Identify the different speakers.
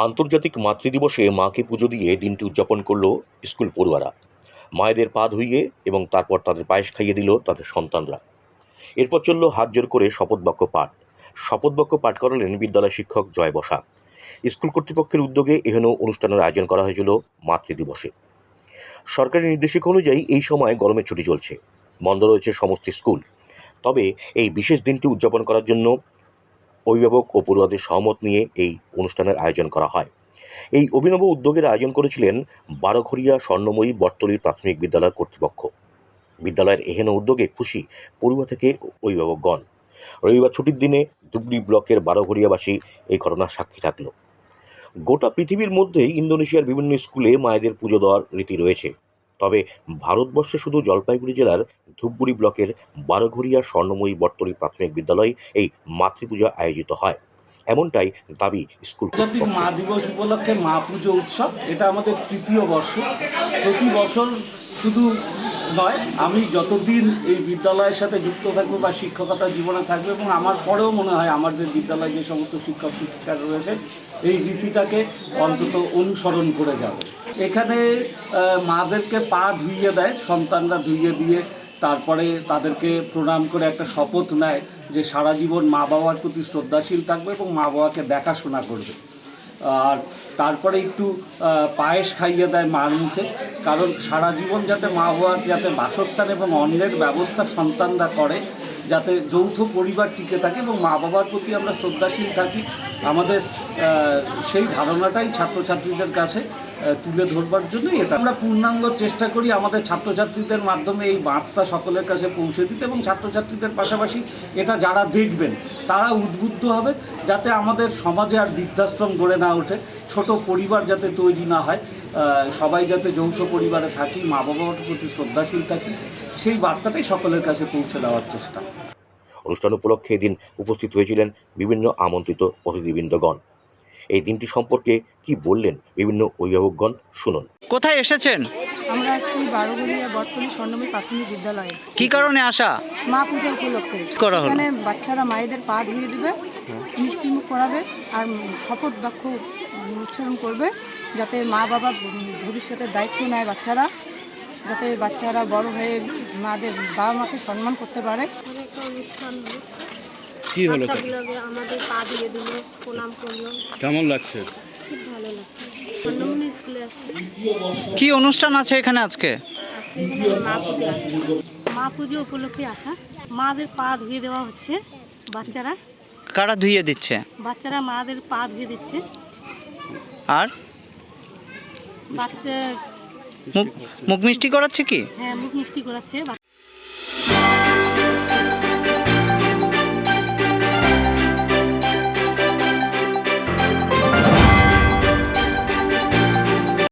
Speaker 1: আন্তর্জাতিক মাতৃদিবসে মাকে পুজো দিয়ে দিনটি উদযাপন করল স্কুল পড়ুয়ারা। মায়েদের পা ধুইয়ে এবং তারপর তাদের পায়েস খাইয়ে দিল তাদের সন্তানরা। এরপর চলল হাত জোর করে শপথবাক্য পাঠ। শপথবাক্য পাঠ করালেন বিদ্যালয় শিক্ষক জয় বসা। স্কুল কর্তৃপক্ষের উদ্যোগে এহেন অনুষ্ঠানের আয়োজন করা হয়েছিল মাতৃদিবসে। সরকারি নির্দেশিকা অনুযায়ী এই সময় গরমের ছুটি চলছে, বন্ধ রয়েছে সমস্ত স্কুল। তবে এই বিশেষ দিনটি উদযাপন করার জন্য অভিভাবক ও পড়ুয়াদের সহমত নিয়ে এই অনুষ্ঠানের আয়োজন করা হয়। এই অভিনব উদ্যোগের আয়োজন করেছিলেন বারোঘরিয়া স্বর্ণময়ী বটতলী প্রাথমিক বিদ্যালয় কর্তৃপক্ষ। বিদ্যালয়ের এহেন উদ্যোগে খুশি পড়ুয়া থেকে অভিভাবকগণ। রবিবার ছুটির দিনে ধুবড়ী ব্লকের বারোঘরিয়াবাসী এই ঘটনার সাক্ষী থাকল। গোটা পৃথিবীর মধ্যেই ইন্দোনেশিয়ার বিভিন্ন স্কুলে মায়েদের পুজো দেওয়ার রীতি রয়েছে। তবে ভারতবর্ষে শুধু জলপাইগুড়ি জেলার ধূপগুড়ি ব্লকের বারোঘরিয়া স্বর্ণময়ী বটতলী প্রাথমিক বিদ্যালয়ে এই মাতৃপূজা আয়োজিত হয়, এমনটাই দাবি স্কুল
Speaker 2: আন্তর্জাতিক মা দিবস উপলক্ষে মা পুজো উৎসব, এটা আমাদের তৃতীয় বর্ষ। প্রতি বছর শুধু নয়, আমি যতদিন এই বিদ্যালয়ের সাথে যুক্ত থাকবো বা শিক্ষকতা জীবনে থাকবে, এবং আমার পরেও মনে হয় আমাদের বিদ্যালয়ে যে সমস্ত শিক্ষক শিক্ষিকারা রয়েছে এই রীতিটাকে অন্তত অনুসরণ করে যাবে। এখানে মাদেরকে পা ধুইয়ে দেয়, সন্তানরা ধুইয়ে দিয়ে তারপরে তাদেরকে প্রণাম করে একটা শপথ নেয় যে সারা জীবন মা বাবার প্রতি শ্রদ্ধাশীল থাকবে এবং মা বাবাকে দেখাশোনা করবে। আর তারপরে একটু পায়েস খাইয়ে দেয় মার মুখে, কারণ সারা জীবন যাতে মা বাবার যাতে বাসস্থান এবং অন্নের ব্যবস্থা সন্তানরা করে, যাতে যৌথ পরিবার টিকে থাকে এবং মা বাবার প্রতি আমরা শ্রদ্ধাশীল থাকি, আমাদের সেই ধারণাটাই ছাত্রছাত্রীদের কাছে তুলে ধরবার জন্যই এটা আমরা পূর্ণাঙ্গ চেষ্টা করি আমাদের ছাত্রছাত্রীদের মাধ্যমে এই বার্তা সকলের কাছে পৌঁছে দিতে, এবং ছাত্রছাত্রীদের পাশাপাশি এটা যারা দেখবেন তারা উদ্বুদ্ধ হবে যাতে আমাদের সমাজে আর বৃদ্ধাশ্রম গড়ে না ওঠে, ছোট পরিবার যাতে তৈরি না হয়, সবাই যাতে যৌথ পরিবারে থাকি, মা বাবার প্রতি শ্রদ্ধাশীল থাকি, সেই বার্তাটাই সকলের কাছে পৌঁছে দেওয়ার চেষ্টা।
Speaker 1: অনুষ্ঠান উপলক্ষে এদিন উপস্থিত হয়েছিলেন বিভিন্ন আমন্ত্রিত অতিথিবৃন্দগণ। এই দিনটি সম্পর্কে কি বললেন বিভিন্ন অভিভাবকগণ, শুনুন।
Speaker 3: কোথায় এসেছেন?
Speaker 4: আমরা আসছি বারোঘরিয়া বটতলী স্বর্ণময়ী প্রাথমিক বিদ্যালয়ে।
Speaker 3: কি কারণে আসা?
Speaker 4: মা পূজা উপলক্ষে
Speaker 3: করা হলো?
Speaker 4: এখানে বাচ্চারা মায়েদের পা ধুয়ে দেবে, মিষ্টি মুখ করাবে আর শপথ বাক্য উচ্চারণ করবে, যাতে মা বাবা ভবিষ্যতের দায়িত্ব নেয় বাচ্চারা, যাতে বাচ্চারা বড় হয়ে মাদের বাবা মাকে সম্মান করতে পারে।
Speaker 5: একটা অনুষ্ঠান
Speaker 6: কি হলো?
Speaker 5: বাচ্চাগুলোকে আমাদের পা দিয়ে দিল, প্রণাম করলো।
Speaker 6: কেমন লাগছে?
Speaker 5: খুব ভালো লাগছে। স্বর্ণময়ী স্কুলে আসছে।
Speaker 3: কি অনুষ্ঠান আছে এখানে আজকে?
Speaker 5: আজকে এখানে মা পুজো আসছে। মা পুজো উপলক্ষে আসা, মাদের পা ধুয়ে দেওয়া হচ্ছে। বাচ্চারা
Speaker 3: কারা ধুইয়ে দিচ্ছে?
Speaker 5: বাচ্চারা মাদের পা ধুয়ে দিচ্ছে।
Speaker 3: আর
Speaker 5: বাচ্চা
Speaker 3: মুখ মিষ্টি করাচ্ছে কি?
Speaker 5: হ্যাঁ, মুখ মিষ্টি করাচ্ছে।